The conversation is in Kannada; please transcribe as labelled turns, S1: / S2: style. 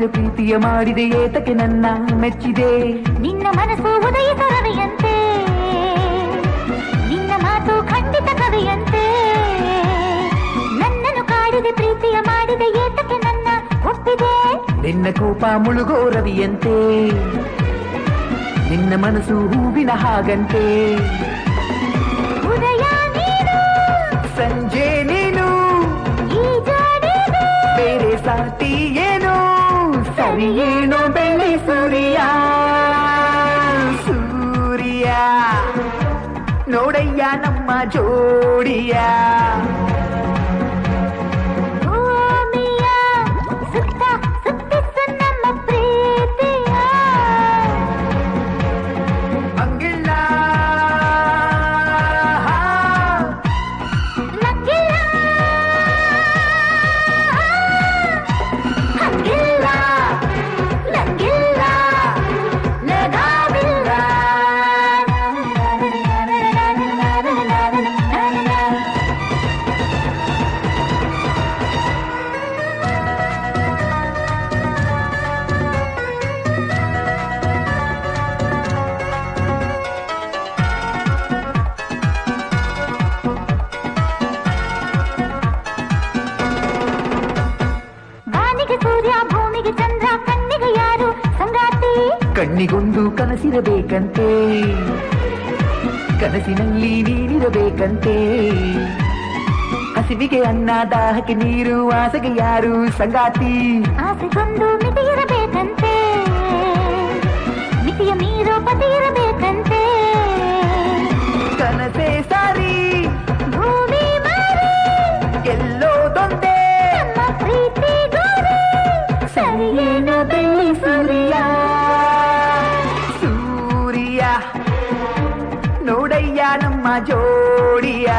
S1: ಕಾಡಿದ ಪ್ರೀತಿಯ ಮಾಡಿದೆ ಏತಕ್ಕೆ ನನ್ನ ಮೆಚ್ಚಿದೆ
S2: ನಿನ್ನ ಮನಸ್ಸು ಉದಯಿತ ರವಿಯಂತೆ ನಿನ್ನ ಮಾತು ಖಂಡಿತ ಕವಿಯಂತೆ ನನ್ನನ್ನು ಕಾಡಿದ ಪ್ರೀತಿಯ ಮಾಡಿದೆ ಏತಕ್ಕೆ ನನ್ನ ಒಪ್ಪಿದೆ
S1: ನಿನ್ನ ಕೋಪ ಮುಳುಗೋ ರವಿಯಂತೆ ನಿನ್ನ ಮನಸ್ಸು ಹೂವಿನ ಹಾಗಂತೆ
S2: ಉದಯ ನೀನು
S1: ಸಂಜೆ ನೀನು
S2: ಈ ಜೋಡಿಗೆ
S1: ಬೇರೆ ಸಾಟಿ ಏನು ಸರಿ ಏನೋ ಬೆಳ್ಳಿ ಸೂರ್ಯ ಸೂರ್ಯ ನೋಡಯ್ಯ ನಮ್ಮ ಜೋಡಿಯ
S2: ಭೂಮಿಯ ಸುತ್ತ ಸುತ್ತಿಸು ನಮ್ಮ ಪ್ರೀತಿಯ
S1: ಹಂಗಿಲ್ಲ
S2: ಲಂಗಿಲ್ಲ ಹಂಗಿಲ್ಲ ಲಂಗಿಲ್ಲ ನಗಾವಿಲ್ಲ ಬಾನಿಗೆ ಸೂರ್ಯ ಭೂಮಿಗೆ ಚಂದ್ರ ಕಣ್ಣಿಗೆ ಯಾರು ಸಂಗಾತಿ
S1: ಕಣ್ಣಿಗೊಂದು ಕನಸಿರಬೇಕಂತೆ ಕನಸಿನಲ್ಲಿ ನೀನಿರಬೇಕಂತೆ ಹಸಿವಿಗೆ ಅನ್ನ ದಾಹಕ್ಕೆ ನೀರು ಆಸೆಗೆ ಯಾರು ಸಂಗಾತಿ
S2: ಆಸೆಗೊಂದು ಮಿತಿ ಇರಬೇಕಂತೆ ಮಿತಿಯ ಮೀರೋ ಪತಿ ಇರಬೇಕಂತೆ
S1: ಕನಸೇ ಸಾರಿ
S2: ಭೂಮಿ ಮಾರಿ
S1: ಎಲ್ಲೋದೊಂದೇ
S2: ನಮ್ಮ ಪ್ರೀತಿ ಗೋರಿ
S1: ಸರಿಯೇನೋ ಬೆಳ್ಳಿ ಸೂರ್ಯ ಸೂರ್ಯ ನೋಡಯ್ಯ ನಮ್ಮ ಜೋಡಿಯ